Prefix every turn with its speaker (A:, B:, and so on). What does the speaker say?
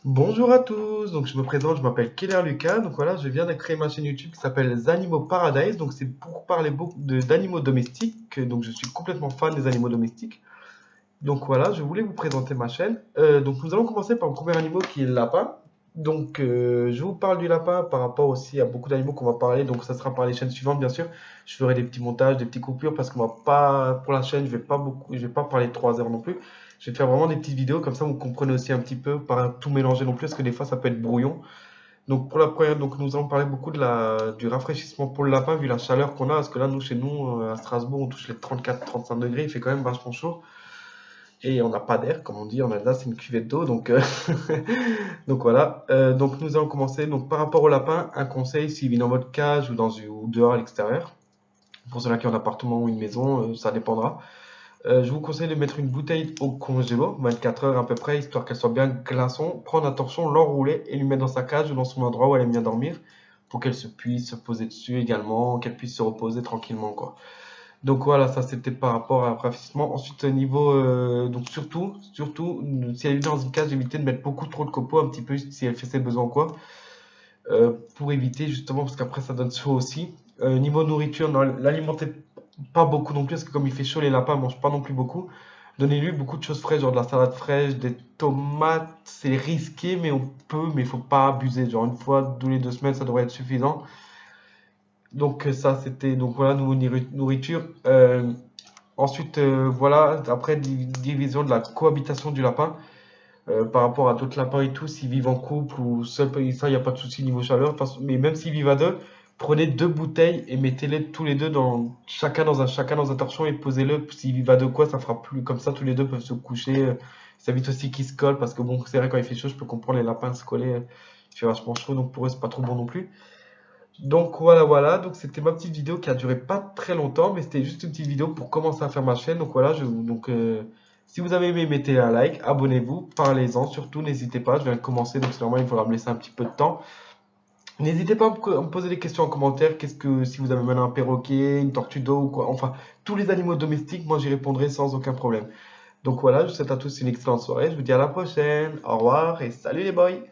A: Bonjour à tous, donc je me présente, je m'appelle Keller Lucas, donc voilà, je viens de créer ma chaîne YouTube qui s'appelle Les Animaux Paradise, donc c'est pour parler beaucoup d'animaux domestiques, donc je suis complètement fan des animaux domestiques. Donc voilà, je voulais vous présenter ma chaîne. Donc nous allons commencer par le premier animal qui est le lapin. Donc je vous parle du lapin par rapport aussi à beaucoup d'animaux qu'on va parler, donc ça sera par les chaînes suivantes bien sûr. Je ferai des petits montages, des petites coupures parce qu'on va pas, pour la chaîne, je vais pas parler 3 heures non plus. Je vais te faire vraiment des petites vidéos, comme ça vous comprenez aussi un petit peu, pas tout mélanger non plus, parce que des fois ça peut être brouillon. Donc pour la première, donc nous allons parler beaucoup du rafraîchissement pour le lapin, vu la chaleur qu'on a, parce que là, nous, chez nous, à Strasbourg, on touche les 34-35 degrés, il fait quand même vachement chaud. Et on n'a pas d'air, comme on dit en Alsace, c'est une cuvette d'eau, donc, donc voilà. Donc nous allons commencer. Donc par rapport au lapin, un conseil, s'il vit dans votre cage ou, ou dehors à l'extérieur, pour ceux-là qui ont un appartement ou une maison, ça dépendra. Je vous conseille de mettre une bouteille au congélo, 24 heures à peu près, histoire qu'elle soit bien glaçon. Prendre attention, l'enrouler et lui mettre dans sa cage ou dans son endroit où elle aime bien dormir, pour qu'elle se puisse se poser dessus également, qu'elle puisse se reposer tranquillement, quoi. Donc voilà, ça c'était par rapport à un rafraîchissement. Ensuite, niveau, donc surtout, si elle est dans une cage, évitez de mettre beaucoup trop de copeaux, un petit peu si elle fait ses besoins ou quoi, pour éviter justement, parce qu'après ça donne chaud aussi. Niveau nourriture, l'alimentez pas beaucoup non plus, parce que comme il fait chaud, les lapins mangent pas non plus beaucoup. Donnez-lui beaucoup de choses fraîches, genre de la salade fraîche, des tomates, c'est risqué, mais on peut, mais il faut pas abuser. Genre une fois tous les 2 semaines, ça devrait être suffisant. Donc ça, c'était donc voilà, nourriture. Ensuite, voilà, après division de la cohabitation du lapin par rapport à d'autres lapins et tout, s'ils vivent en couple ou seul, ça, il n'y a pas de souci niveau chaleur. Mais même s'ils vivent à deux, prenez 2 bouteilles et mettez-les tous les deux chacun dans un torchon et posez-le. S'ils vivent à deux, quoi, ça fera plus comme ça, tous les deux peuvent se coucher. Ça évite aussi qu'ils se collent parce que bon, c'est vrai, quand il fait chaud, je peux comprendre les lapins se coller. Il fait vachement chaud, donc pour eux, c'est pas trop bon non plus. Donc voilà, donc c'était ma petite vidéo qui a duré pas très longtemps, mais c'était juste une petite vidéo pour commencer à faire ma chaîne. Donc voilà, si vous avez aimé, mettez un like, abonnez-vous, parlez-en, surtout n'hésitez pas, je viens de commencer, donc c'est normal, il faudra me laisser un petit peu de temps. N'hésitez pas à me poser des questions en commentaire, si vous avez maintenant un perroquet, une tortue d'eau ou quoi, enfin tous les animaux domestiques, moi j'y répondrai sans aucun problème. Donc voilà, je vous souhaite à tous une excellente soirée, je vous dis à la prochaine, au revoir et salut les boys!